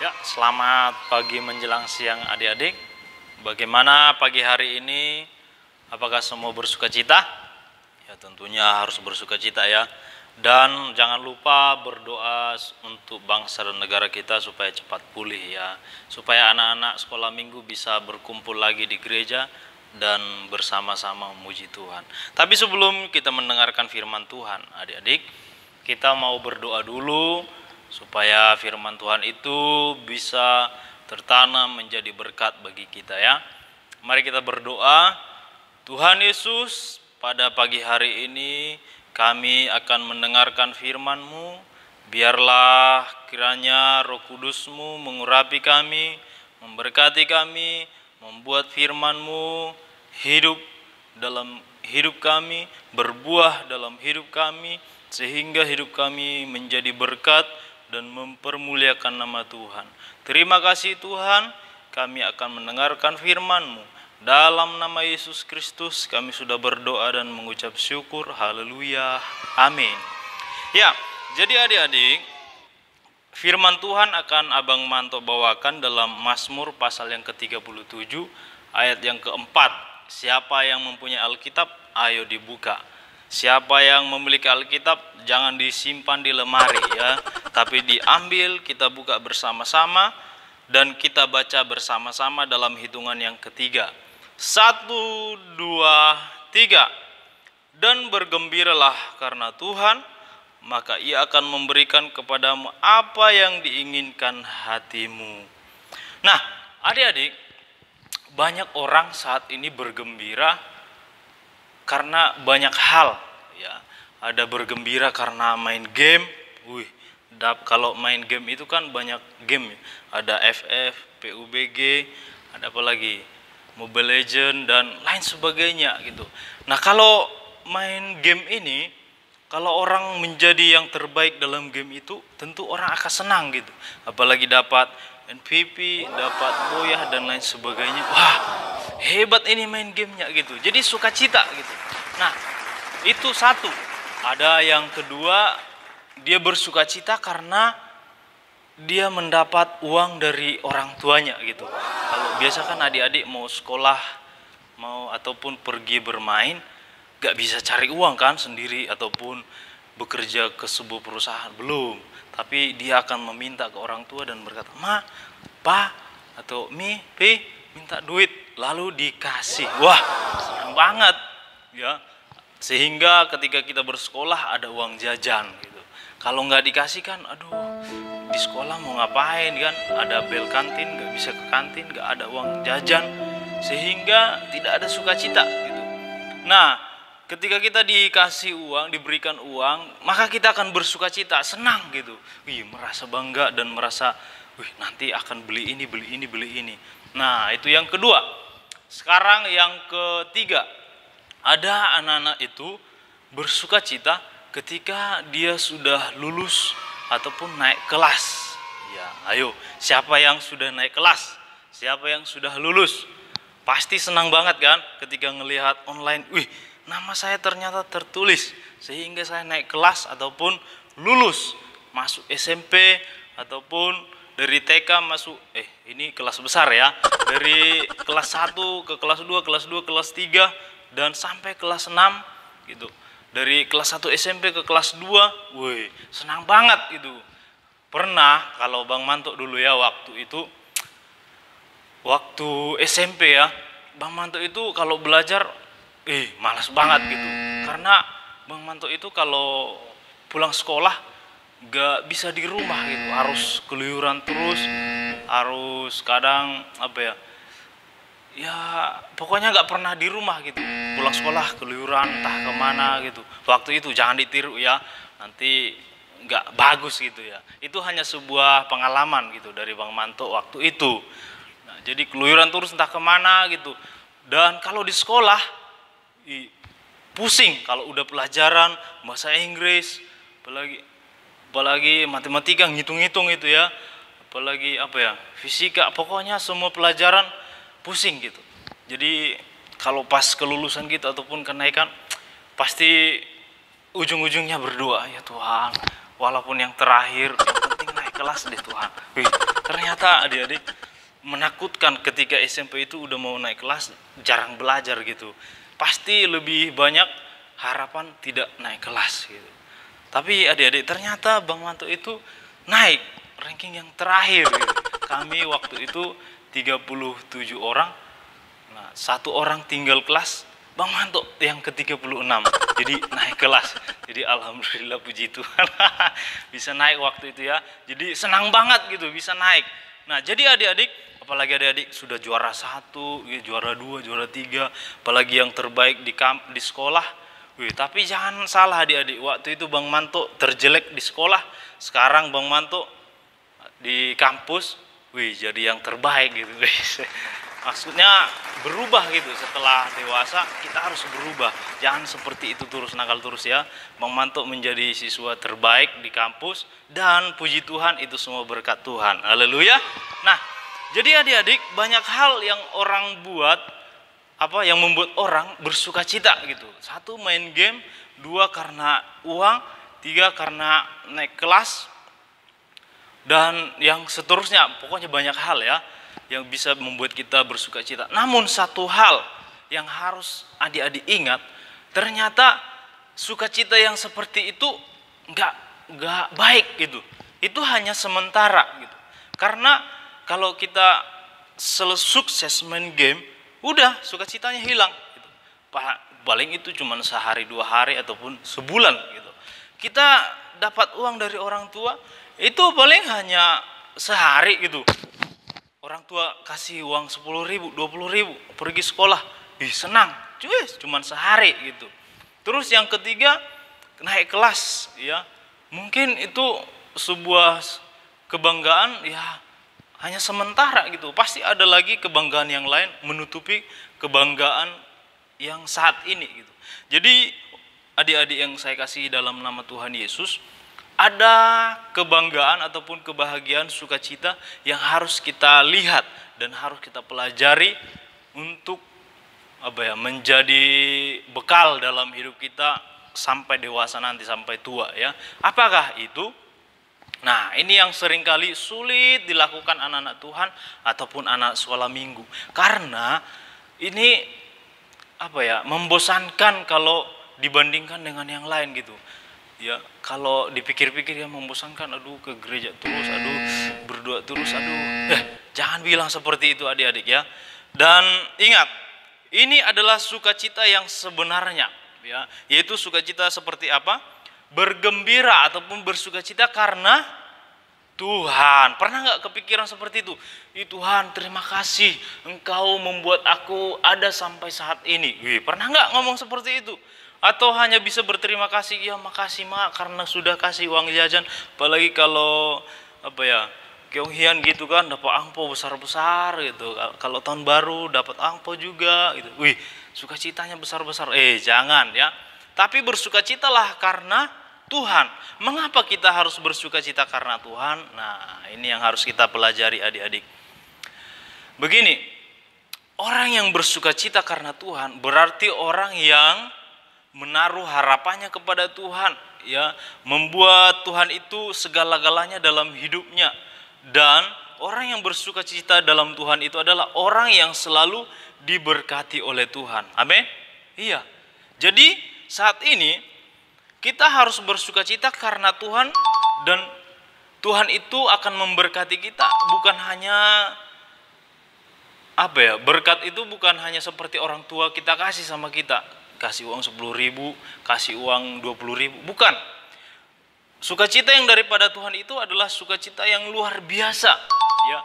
Ya, selamat pagi menjelang siang adik-adik. Bagaimana pagi hari ini? Apakah semua bersuka cita? Ya, tentunya harus bersuka cita ya. Dan jangan lupa berdoa untuk bangsa dan negara kita supaya cepat pulih ya. Supaya anak-anak sekolah minggu bisa berkumpul lagi di gereja dan bersama-sama memuji Tuhan. Tapi sebelum kita mendengarkan firman Tuhan, adik-adik, kita mau berdoa dulu supaya firman Tuhan itu bisa tertanam menjadi berkat bagi kita ya. Mari kita berdoa. Tuhan Yesus, pada pagi hari ini kami akan mendengarkan firman-Mu. Biarlah kiranya Roh Kudus-Mu mengurapi kami, memberkati kami, membuat firman-Mu hidup dalam hidup kami, berbuah dalam hidup kami, sehingga hidup kami menjadi berkat dan mempermuliakan nama Tuhan. Terima kasih Tuhan, kami akan mendengarkan firman-Mu. Dalam nama Yesus Kristus kami sudah berdoa dan mengucap syukur. Haleluya. Amin. Ya, jadi adik-adik, firman Tuhan akan Abang Manto bawakan dalam Mazmur pasal yang ke-37 ayat yang keempat. Siapa yang mempunyai Alkitab, ayo dibuka. Siapa yang memiliki Alkitab, jangan disimpan di lemari ya, tapi diambil, kita buka bersama-sama dan kita baca bersama-sama dalam hitungan yang ketiga. 1, 2, 3. Dan bergembiralah karena Tuhan, maka Ia akan memberikan kepadamu apa yang diinginkan hatimu. Nah, adik-adik, banyak orang saat ini bergembira karena banyak hal ya. Ada bergembira karena main game. Kalau main game itu kan banyak game. Ada FF, PUBG, ada apa lagi? Mobile Legend dan lain sebagainya gitu. Nah, kalau main game ini, kalau orang menjadi yang terbaik dalam game itu, tentu orang akan senang gitu. Apalagi dapat MVP, dapat boyah dan lain sebagainya. Wah, hebat ini main gamenya gitu. Jadi sukacita gitu. Nah, itu satu. Ada yang kedua, dia bersukacita karena dia mendapat uang dari orang tuanya gitu. Kalau biasa kan adik-adik mau sekolah, mau ataupun pergi bermain, gak bisa cari uang kan sendiri ataupun bekerja ke sebuah perusahaan, belum. Tapi dia akan meminta ke orang tua dan berkata, Ma, Pa, atau Mi, Pi, minta duit, lalu dikasih. Wah, senang banget ya. Sehingga ketika kita bersekolah ada uang jajan gitu. Kalau nggak dikasih kan, aduh, di sekolah mau ngapain kan? Ada bel kantin, nggak bisa ke kantin, nggak ada uang jajan, sehingga tidak ada sukacita gitu. Nah, ketika kita dikasih uang, diberikan uang, maka kita akan bersukacita, senang gitu. Merasa bangga dan merasa, nanti akan beli ini, beli ini, beli ini. Nah, itu yang kedua. Sekarang yang ketiga, ada anak-anak itu bersukacita ketika dia sudah lulus ataupun naik kelas. Ya, ayo, siapa yang sudah naik kelas? Siapa yang sudah lulus? Pasti senang banget kan ketika ngelihat online, nama saya ternyata tertulis sehingga saya naik kelas ataupun lulus, masuk SMP ataupun dari TK masuk ini kelas besar ya. Dari kelas 1 ke kelas 2, kelas 2 kelas 3 dan sampai kelas 6 gitu. Dari kelas 1 SMP ke kelas 2, senang banget itu. Pernah kalau Bang Manto dulu ya waktu SMP ya, Bang Manto itu kalau belajar malas banget gitu. Karena Bang Manto itu kalau pulang sekolah gak bisa di rumah gitu, harus keluyuran terus, harus kadang pokoknya gak pernah di rumah gitu. Pulang sekolah keluyuran entah kemana gitu. Waktu itu jangan ditiru ya, nanti gak bagus gitu ya. Itu hanya sebuah pengalaman gitu dari Bang Manto waktu itu. Nah, jadi keluyuran terus entah kemana gitu. Dan kalau di sekolah pusing kalau udah pelajaran bahasa Inggris, apalagi matematika, ngitung-ngitung itu ya, apalagi fisika, pokoknya semua pelajaran pusing gitu. Jadi kalau pas kelulusan gitu ataupun kenaikan, pasti ujung-ujungnya berdoa, ya Tuhan, walaupun yang terakhir, yang penting naik kelas deh Tuhan. Wih, ternyata adik-adik menakutkan ketika SMP itu udah mau naik kelas, jarang belajar gitu. Pasti lebih banyak harapan tidak naik kelas gitu. Tapi adik-adik ternyata Bang Manto itu naik ranking yang terakhir gitu. Kami waktu itu 37 orang. Nah, satu orang tinggal kelas, Bang Manto yang ke-36. Jadi naik kelas. Jadi alhamdulillah puji Tuhan bisa naik waktu itu ya. Jadi senang banget gitu bisa naik. Nah, jadi adik-adik, apalagi adik-adik sudah juara 1, juara 2, juara 3, apalagi yang terbaik di sekolah. Wih, tapi jangan salah adik-adik, waktu itu Bang Manto terjelek di sekolah. Sekarang Bang Manto di kampus, wih jadi yang terbaik gitu. Maksudnya berubah gitu, setelah dewasa kita harus berubah. Jangan seperti itu terus, nakal terus ya. Bang Manto menjadi siswa terbaik di kampus, dan puji Tuhan itu semua berkat Tuhan. Haleluya. Nah, jadi adik-adik banyak hal yang orang buat, yang membuat orang bersuka cita gitu. 1 main game, 2 karena uang, 3 karena naik kelas, dan yang seterusnya. Pokoknya banyak hal ya yang bisa membuat kita bersuka cita. Namun satu hal yang harus adik-adik ingat, ternyata sukacita yang seperti itu nggak baik gitu. Itu hanya sementara gitu. Karena kalau kita sukses main game, udah sukacitanya hilang gitu. Paling itu cuma sehari 2 hari ataupun sebulan gitu. Kita dapat uang dari orang tua itu paling hanya sehari gitu. Orang tua kasih uang 10.000, 20.000 pergi sekolah, senang, cuman sehari gitu. Terus yang ketiga naik kelas ya, mungkin itu sebuah kebanggaan ya hanya sementara gitu. Pasti ada lagi kebanggaan yang lain menutupi kebanggaan yang saat ini gitu. Jadi adik-adik yang saya kasih dalam nama Tuhan Yesus, ada kebanggaan ataupun kebahagiaan sukacita yang harus kita lihat dan harus kita pelajari untuk menjadi bekal dalam hidup kita sampai dewasa nanti, sampai tua ya. Apakah itu? Nah, ini yang seringkali sulit dilakukan anak-anak Tuhan ataupun anak sekolah minggu. Karena ini membosankan kalau dibandingkan dengan yang lain gitu. Ya, kalau dipikir-pikir ya membosankan, aduh ke gereja terus, aduh berdoa terus, aduh. Jangan bilang seperti itu adik-adik ya. Dan ingat, ini adalah sukacita yang sebenarnya ya, yaitu sukacita seperti apa? Bergembira ataupun bersukacita karena Tuhan. Pernah nggak kepikiran seperti itu? Tuhan, terima kasih Engkau membuat aku ada sampai saat ini. Pernah nggak ngomong seperti itu? Atau hanya bisa berterima kasih, ya makasih Mak karena sudah kasih uang jajan. Apalagi kalau Keonghian gitu kan, dapat angpau besar-besar gitu. Kalau tahun baru dapat angpau juga gitu. Sukacitanya besar-besar. Jangan ya. Tapi bersukacitalah karena Tuhan. Mengapa kita harus bersukacita karena Tuhan? Nah, ini yang harus kita pelajari adik-adik. Begini, orang yang bersukacita karena Tuhan berarti orang yang menaruh harapannya kepada Tuhan ya, membuat Tuhan itu segala-galanya dalam hidupnya. Dan orang yang bersukacita dalam Tuhan itu adalah orang yang selalu diberkati oleh Tuhan. Amin. Iya. Jadi saat ini kita harus bersukacita karena Tuhan, dan Tuhan itu akan memberkati kita. Bukan hanya berkat itu bukan hanya seperti orang tua kita kasih sama kita, kasih uang 10.000, kasih uang 20.000, bukan. Sukacita yang daripada Tuhan itu adalah sukacita yang luar biasa ya.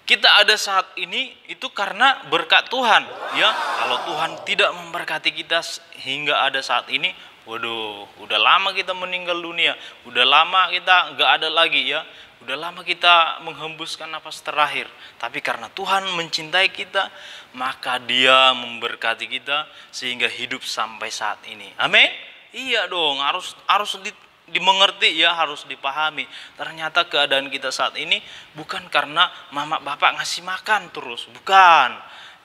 Kita ada saat ini itu karena berkat Tuhan ya. Kalau Tuhan tidak memberkati kita hingga ada saat ini, waduh, udah lama kita meninggal dunia, udah lama kita nggak ada lagi ya, udah lama kita menghembuskan napas terakhir. Tapi karena Tuhan mencintai kita, maka Dia memberkati kita sehingga hidup sampai saat ini. Amin. Iya dong, harus dimengerti ya, harus dipahami. Ternyata keadaan kita saat ini bukan karena mama bapak ngasih makan terus, bukan.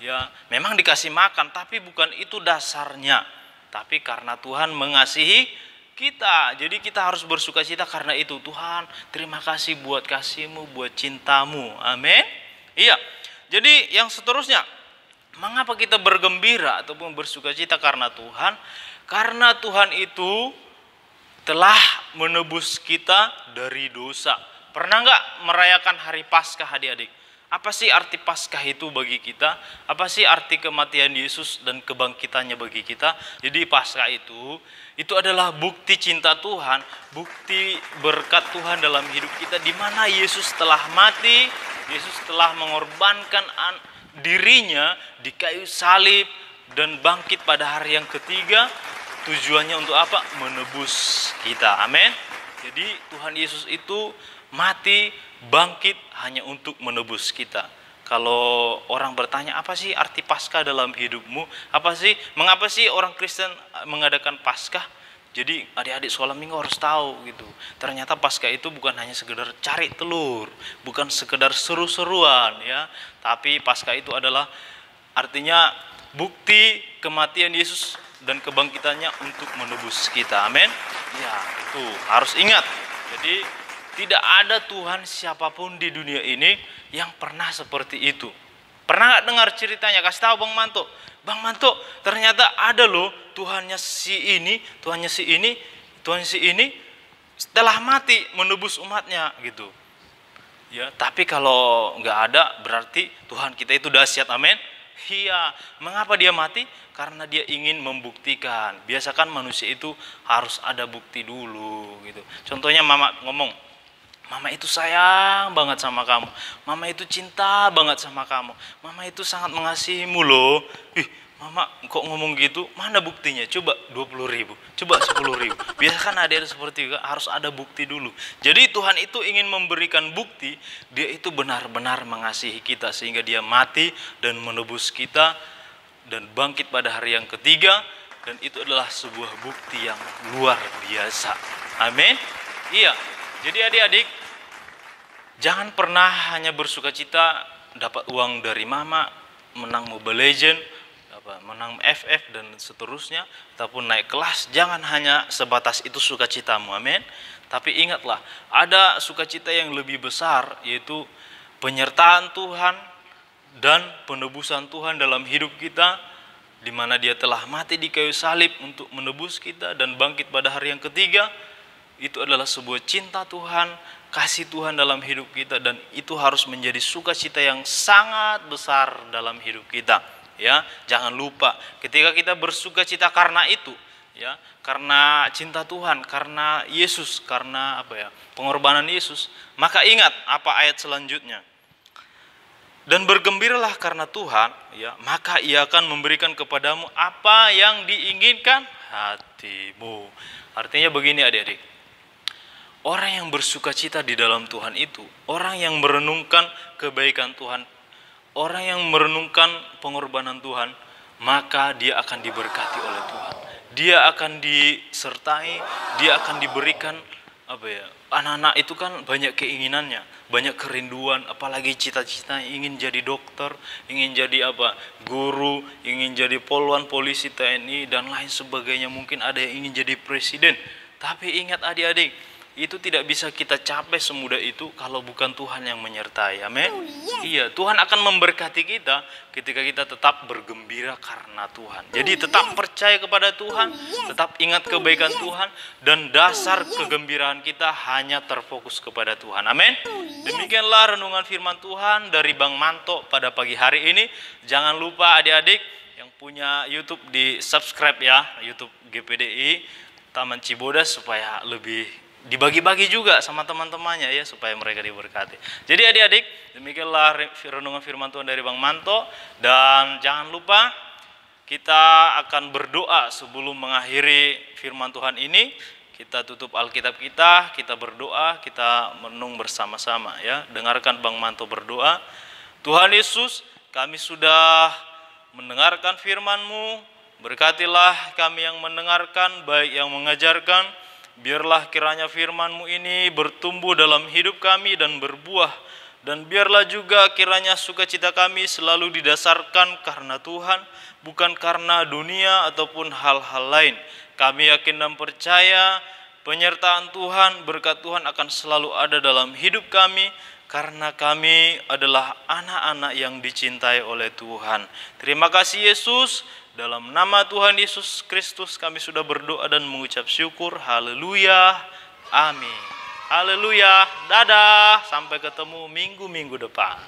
Ya, memang dikasih makan, tapi bukan itu dasarnya. Tapi karena Tuhan mengasihi kita. Jadi kita harus bersuka cita karena itu. Tuhan, terima kasih buat kasih-Mu, buat cinta-Mu. Amin. Iya. Jadi yang seterusnya, mengapa kita bergembira ataupun bersuka cita karena Tuhan? Karena Tuhan itu telah menebus kita dari dosa. Pernah nggak merayakan hari Paskah adik-adik? Apa sih arti Paskah itu bagi kita? Apa sih arti kematian Yesus dan kebangkitannya bagi kita? Jadi Paskah itu adalah bukti cinta Tuhan, bukti berkat Tuhan dalam hidup kita, di mana Yesus telah mati, Yesus telah mengorbankan dirinya di kayu salib dan bangkit pada hari yang ketiga. Tujuannya untuk apa? Menebus kita. Amin. Jadi Tuhan Yesus itu mati, bangkit hanya untuk menebus kita. Kalau orang bertanya, apa sih arti Paskah dalam hidupmu? Mengapa sih orang Kristen mengadakan Paskah? Jadi adik-adik sekolah minggu harus tahu gitu. Ternyata Paskah itu bukan hanya sekedar cari telur, bukan sekedar seru-seruan ya. Tapi Paskah itu adalah artinya bukti kematian Yesus dan kebangkitannya untuk menebus kita. Amin. Ya, itu harus ingat. Jadi tidak ada Tuhan siapapun di dunia ini yang pernah seperti itu. Pernah gak dengar ceritanya? Kasih tahu Bang Manto. Bang Manto, ternyata ada loh Tuhannya si ini, Tuhannya si ini, Tuhannya si ini setelah mati menebus umatnya gitu. Ya, tapi kalau nggak ada berarti Tuhan kita itu dahsyat. Amin. Iya. Mengapa dia mati? Karena dia ingin membuktikan. Biasakan manusia itu harus ada bukti dulu gitu. Contohnya mama ngomong, mama itu sayang banget sama kamu. Mama itu cinta banget sama kamu. Mama itu sangat mengasihimu loh. Mama kok ngomong gitu? Mana buktinya? Coba 20.000, coba 10.000. Biasakan ada seperti itu, harus ada bukti dulu. Jadi Tuhan itu ingin memberikan bukti, dia itu benar-benar mengasihi kita sehingga dia mati dan menebus kita dan bangkit pada hari yang ketiga, dan itu adalah sebuah bukti yang luar biasa. Amin. Iya. Jadi adik-adik, jangan pernah hanya bersuka cita dapat uang dari mama, menang Mobile Legend, menang FF dan seterusnya, ataupun naik kelas. Jangan hanya sebatas itu sukacitamu. Amin. Tapi ingatlah, ada sukacita yang lebih besar, yaitu penyertaan Tuhan dan penebusan Tuhan dalam hidup kita, di mana dia telah mati di kayu salib untuk menebus kita dan bangkit pada hari yang ketiga. Itu adalah sebuah cinta Tuhan, kasih Tuhan dalam hidup kita, dan itu harus menjadi sukacita yang sangat besar dalam hidup kita. Ya, jangan lupa ketika kita bersukacita karena itu, ya, karena cinta Tuhan, karena Yesus, karena pengorbanan Yesus, maka ingat apa ayat selanjutnya. Dan bergembiralah karena Tuhan, ya, maka Ia akan memberikan kepadamu apa yang diinginkan hatimu. Artinya begini adik-adik, orang yang bersukacita di dalam Tuhan itu, orang yang merenungkan kebaikan Tuhan, orang yang merenungkan pengorbanan Tuhan, maka dia akan diberkati oleh Tuhan. Dia akan disertai, dia akan diberikan anak-anak itu kan banyak keinginannya, banyak kerinduan, apalagi cita-cita ingin jadi dokter, ingin jadi guru, ingin jadi polwan, polisi, TNI dan lain sebagainya. Mungkin ada yang ingin jadi presiden. Tapi ingat adik-adik, itu tidak bisa kita capai semudah itu kalau bukan Tuhan yang menyertai. Amin. Oh, yes. Iya, Tuhan akan memberkati kita ketika kita tetap bergembira karena Tuhan. Jadi tetap percaya kepada Tuhan, tetap ingat kebaikan Tuhan, dan dasar kegembiraan kita hanya terfokus kepada Tuhan. Amin. Demikianlah renungan firman Tuhan dari Bang Manto pada pagi hari ini. Jangan lupa adik-adik yang punya YouTube di subscribe ya, YouTube GPDI Taman Cibodas, supaya lebih dibagi-bagi juga sama teman-temannya ya, supaya mereka diberkati. Jadi adik-adik, demikianlah renungan firman Tuhan dari Bang Manto. Dan jangan lupa kita akan berdoa sebelum mengakhiri firman Tuhan ini. Kita tutup Alkitab kita berdoa, kita merenung bersama-sama ya. Dengarkan Bang Manto berdoa. Tuhan Yesus, kami sudah mendengarkan firman-Mu. Berkatilah kami yang mendengarkan, baik yang mengajarkan. Biarlah kiranya firman-Mu ini bertumbuh dalam hidup kami dan berbuah Dan biarlah juga kiranya sukacita kami selalu didasarkan karena Tuhan, bukan karena dunia ataupun hal-hal lain. Kami yakin dan percaya penyertaan Tuhan, berkat Tuhan akan selalu ada dalam hidup kami, karena kami adalah anak-anak yang dicintai oleh Tuhan. Terima kasih Yesus, dalam nama Tuhan Yesus Kristus kami sudah berdoa dan mengucap syukur. Haleluya, amin. Haleluya, dadah, sampai ketemu minggu-minggu depan.